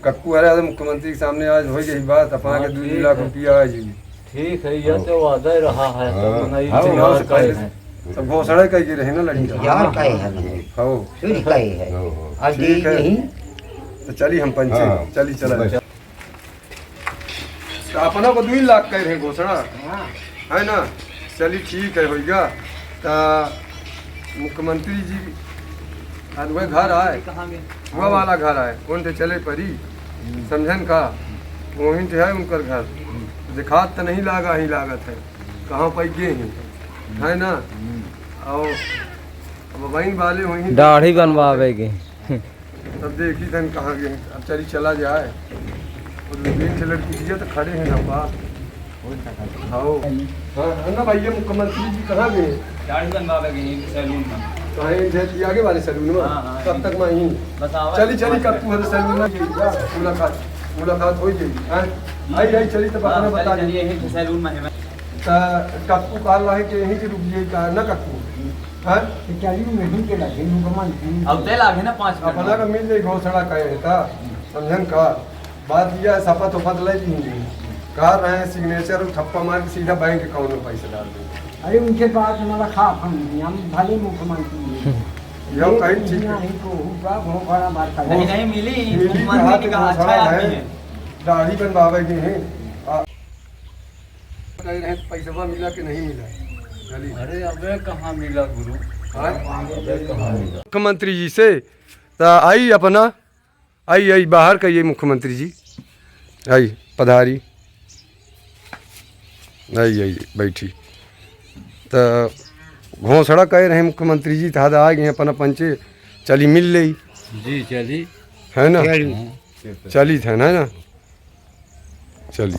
Cuckoo आ रहा है मुख्यमंत्री के सामने आज हो गई बात अपना के 2 लाख रुपया आ जाएगी। ठीक है, यह तो वादा ही रहा है तो नहीं चुनाव से पहले सब घोषणा कह के रहे ना लड़की यार का है हो सुन का है आज ठीक है नहीं तो चली हम पंचे चली चला तो अपना को 2 लाख कह रहे घोषणा है ना। चली ठीक है होगा तो मुख्यमंत्री जी आज वह घर आए वह वाला घर आए कौन थे चले परी समझन का वहीं थे है उनकर घर दिखात तो नहीं लागा ही लागत है कहाँ पर गए हैं है ना। और अब वहीं वाले वहीं दाढ़ी बनवावेगी तब देखी धन कहाँ गए अब चली चला जाए और लड़की दिया तो खड़े हैं ना पास हाँ ना भैया मुख्यमंत्री जी कहाँ गए दाढ़ी बनवावेगी सैलून में कहीं आगे वाले सैलून में कब तक मैं यहीं चली चली कब तू सैलून में मुलाकात हो जाएगी आई आई चली तो अपना बता दीजिए सैलून में है कक्कू काल रहे कि यहीं के रुक जाइए ना कक्कू हाँ नहीं के लगे मुकम्मल अब दे लागे ना 5 अपना का मिल जाए घोषणा कहे था समझन का बात यह शपथ वपथ ले ली कह रहे हैं सिग्नेचर ठप्पा मार के सीधा बैंक अकाउंट में पैसे डाल देंगे। अरे उनके बाद हमारा खाप हम भले मुख्यमंत्री यह कहीं ठीक नहीं को होगा बहुत बड़ा बात है नहीं मिली मिली मुख्यमंत्री के का अच्छा आदमी है दाढ़ी बनवावे के हैं कह रहे हैं पैसा मिला कि नहीं मिला चलिए अरे अबे कहाँ मिला गुरु मुख्यमंत्री जी से तो आई अपना आई बाहर कहिए मुख्यमंत्री जी आई पधारी आई बैठी तो घोषणा कह रहे हैं मुख्यमंत्री जी था आ गए अपना पंचे चली मिल ली जी चली है ना चली थे ना चली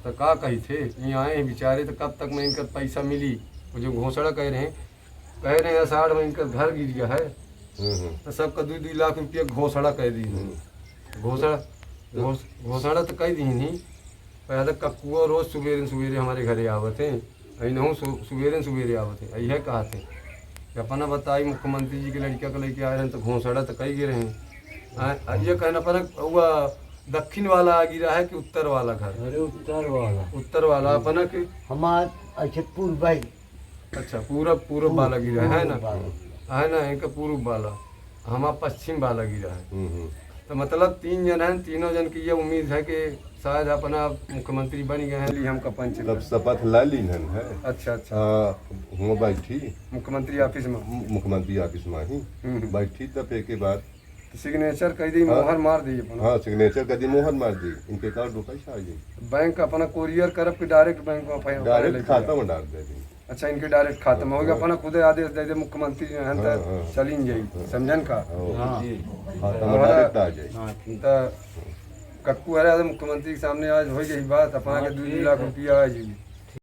तो का कही थे ये आए हैं बेचारे तो कब तक में इनका पैसा मिली वो जो घोषणा कह रहे हैं आषाढ़ में इनका घर गिर गया है तो सबका 2 लाख रुपया घोषणा कह दी घोषणा तो कह दी नहीं पहले कक्कुआ रोज सवेरे हमारे घरे आवत हैं अनहूँ सवेरे आवत हैं यह कहा थे कि अपना बताई मुख्यमंत्री जी के लड़का को लेके आए हैं तो घोषणा तो कही गिरे हैं ये कहना पड़ा हुआ दक्षिण वाला आ गिरा है कि उत्तर वाला घर। अरे उत्तर वाला अपना के हमार अच्छा पूर्व अच्छा पूरब वाला गिरा है ना इनका पूर्व वाला हमारा पश्चिम वाला गिरा है तो मतलब 3 जन हैं तीनों जन की ये उम्मीद है कि शायद अपना मुख्यमंत्री बन गए हैं हम का पंच तब शपथ ला ली है। अच्छा हुआ बैठी मुख्यमंत्री ऑफिस में ही बैठी तब एक बाद सिग्नेचर कर दी मोहर मार दी हाँ सिग्नेचर कर दी मोहर मार दी इनके कार्ड पैसा आ गई बैंक अपना कोरियर करब कि डायरेक्ट बैंक में डायरेक्ट खाता में डाल दे दी। अच्छा इनके डायरेक्ट खाता में होगा अपना खुद आदेश दे दे मुख्यमंत्री चली जाई समझन का खाता में डायरेक्ट आ जाए तो कक्कू आ रहा है मुख्यमंत्री के सामने आज हो गई बात अपना के 2 लाख रुपया आ जाएगी।